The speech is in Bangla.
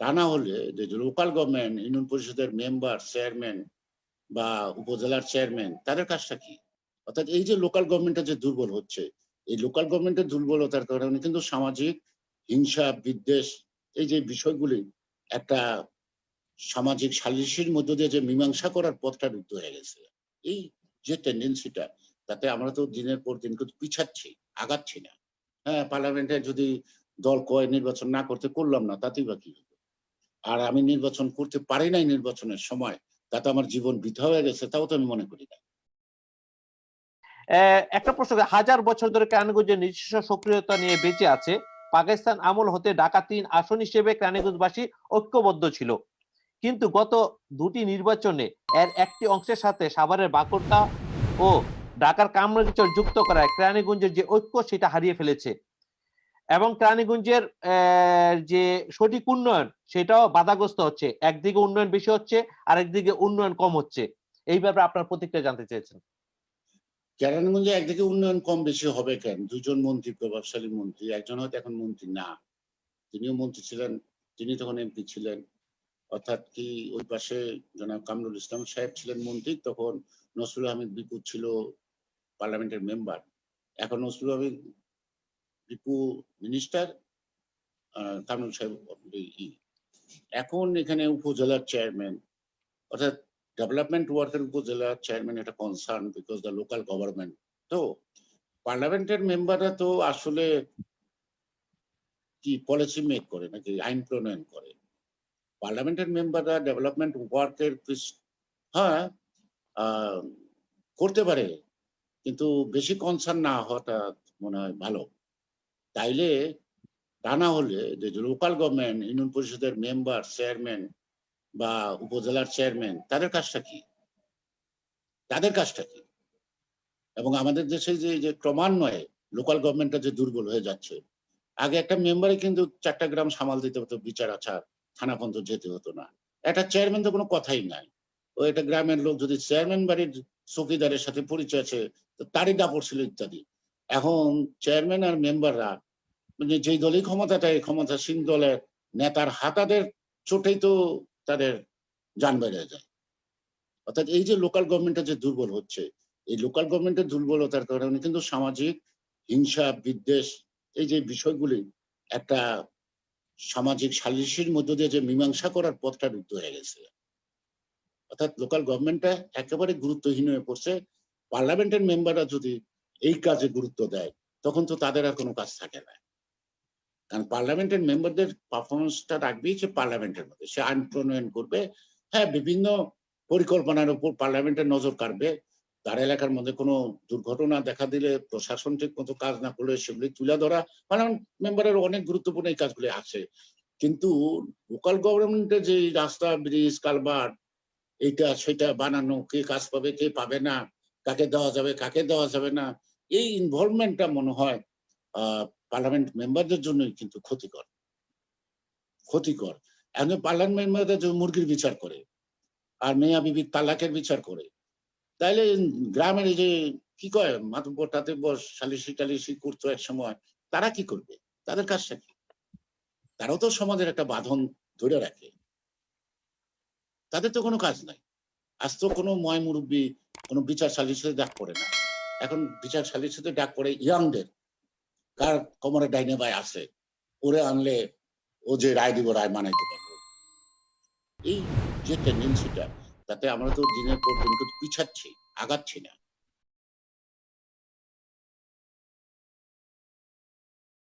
তা না হলে যে লোকাল গভর্নমেন্ট, ইউনিয়ন পরিষদের মেম্বার, চেয়ারম্যান বা উপজেলার চেয়ারম্যান তাদের কাজটা কি? অর্থাৎ এই যে লোকাল গভর্নমেন্টটা যে দুর্বল হচ্ছে, এই লোকাল গভর্নমেন্টের দুর্বলতার কারণে কিন্তু সামাজিক হিংসা, বিদ্বেষ এই যে বিষয়গুলি একটা সামাজিক সালিসির মধ্য দিয়ে যে মীমাংসা করার পথটা রুদ্ধ হয়ে গেছে। এই যে টেনডেন্সিটা তাতে আমরা তো দিনের পর দিন কিন্তু পিছাচ্ছি, আগাচ্ছি না। হ্যাঁ, পার্লামেন্টে যদি দল কয় নির্বাচন না করতে করলাম না, তাতেই বা কি হলো? আর আমি নির্বাচন করতে পারি নাই নির্বাচনের সময়, তাতে আমার জীবন বৃথা হয়ে গেছে, তাও তো আমি মনে করি না। একটা প্রশ্ন, হাজার বছর ধরে কেরানীগঞ্জের নিজস্ব সক্রিয়তা নিয়ে বেঁচে আছে। পাকিস্তান আমল হতে ঢাকা ৩ আসন হিসেবে কেরানীগঞ্জবাসী ঐক্যবদ্ধ ছিল। কিন্তু গত দুটি নির্বাচনে এর একটি অংশের সাথে সাভারের বাঁকুড়া ও ঢাকার কামরাঙ্গীরচর যুক্ত করায় কেরানীগঞ্জের যে ঐক্য সেটা হারিয়ে ফেলেছে এবং কেরানীগঞ্জের যে সঠিক উন্নয়ন সেটাও বাধাগ্রস্ত হচ্ছে। একদিকে উন্নয়ন বেশি হচ্ছে, আরেকদিকে উন্নয়ন কম হচ্ছে। এই ব্যাপারে আপনার প্রতিক্রিয়া জানতে চেয়েছেন। কেরানীগঞ্জে একদিকে উন্নয়ন কম বেশি হবে কেন? ২ জন মন্ত্রী, প্রভাবশালী মন্ত্রী। একজন হয়তো এখন মন্ত্রী না। তিনিও মন্ত্রী ছিলেন, তিনি তখন এমপি ছিলেন। অর্থাৎ কি ওই পাশে জনাব কামরুল ইসলাম সাহেব ছিলেন মন্ত্রী, তখন নসরুল আহমেদ বিপু ছিল পার্লামেন্টের মেম্বার। এখন নসরুল আহমেদ বিপু মিনিস্টার, কামরুল সাহেব এখন এখানে উপজেলার চেয়ারম্যান। অর্থাৎ ডেভেলপমেন্ট ওয়ার্কের উপজেলার চেয়ারম্যান একটা concern because the local government. তো পার্লামেন্টের মেম্বাররা তো আসলে কি পলিসি মেক করে নাকি আইন প্রণয়ন করে? পার্লামেন্টের মেম্বাররা ডেভেলপমেন্ট ওয়ার্কের হ্যাঁ, করতে পারে, কিন্তু বেশি কনসার্ন না হওয়াটা মনে হয় ভালো। তাইলে তা না হলে যে লোকাল গভর্নমেন্ট, ইউনিয়ন পরিষদের মেম্বার, চেয়ারম্যান বা উপজেলার চেয়ারম্যান তাদের কাজটা কি? তাদের কাজটা কি? এবং আমাদের দেশে যে ক্রমান্বয়ে লোকাল গভর্নমেন্টটা যে দুর্বল হয়ে যাচ্ছে। আগে একটা মেম্বারে কিন্তু ৪ টা গ্রাম সামাল দিতে হতো, বিচার আচার, থানা পর্যন্ত যেতে হতো না। একটা চেয়ারম্যান তো কোনো কথাই নাই। ও একটা গ্রামের লোক যদি চেয়ারম্যান বাড়ির চৌকিদারের সাথে পরিচয় আছে, তো তারই দাপট ছিল ইত্যাদি। এখন চেয়ারম্যান আর মেম্বাররা মানে যেই দলই ক্ষমতাটা, এই ক্ষমতাসীন দলের নেতার হাতাদের চোটেই তো তাদের জান বেড়ে যায়। অর্থাৎ এই যে লোকাল গভর্নমেন্টটা যে দুর্বল হচ্ছে, এই লোকাল গভর্নমেন্টের দুর্বলতার কারণে কিন্তু সামাজিক হিংসা, বিদ্বেষ এই যে বিষয়গুলি একটা সামাজিক সালিসির মধ্য দিয়ে যে মীমাংসা করার পথটা রুদ্ধ হয়ে গেছে। অর্থাৎ লোকাল গভর্নমেন্টটা একেবারে গুরুত্বহীন হয়ে পড়ছে। পার্লামেন্টের মেম্বাররা যদি এই কাজে গুরুত্ব দেয়, তখন তো তাদের আর কোনো কাজ থাকে না। কারণ পার্লামেন্টের মেম্বারদের পারফরমেন্সটা রাখবেই সে পার্লামেন্টের মধ্যে। সে আইন প্রণয়ন করবে। হ্যাঁ, বিভিন্ন পরিকল্পনার উপর পার্লামেন্টের নজর কাড়বে। তার এলাকার মধ্যে কোনো দুর্ঘটনা দেখা দিলে প্রশাসন ঠিক মতো কাজ না করলে সেগুলি তুলে ধরা। পার্লামেন্ট মেম্বারের অনেক গুরুত্বপূর্ণ এই কাজগুলি আছে। কিন্তু লোকাল গভর্নমেন্টে যে রাস্তা, ব্রিজ, কালভার্ট এইটা সেটা বানানো, কে কাজ পাবে, কে পাবে না, কাকে দেওয়া যাবে, কাকে দেওয়া যাবে না, এই ইনভলভমেন্টটা মনে হয় পার্লামেন্ট মেম্বারদের জন্যই কিন্তু ক্ষতিকর। ক্ষতিকর। এখন পার্লামেন্ট মেম্বাররা যে মুরগির বিচার করে আর মিয়া বিবির তালাকের বিচার করে, তাইলে গ্রামের এই যে কি কয় মাতব্বর টাতব্বর সালিসি-টালিসি করতো এক সময়, তারা কি করবে? তাদের কাজটা কি? তারাও তো সমাজের একটা বাঁধন ধরে রাখে। তাদের তো কোনো কাজ নাই। আজ তো কোনো ময় মুরব্বি কোনো বিচার সালিসিতে ডাক পড়ে না। এখন বিচার সালিসিতে ডাক পড়ে ইয়াংদের। কার কোমরে ডাইনে বাঁয়ে আছে। ওরে আনলে ও যে রায় দিব রায় মানাইতে পারবো। এই যে টেন্ডেন্সিটা তাতে আমরা তো দিনের পর দিন কিন্তু পিছাচ্ছি, আগাচ্ছি না।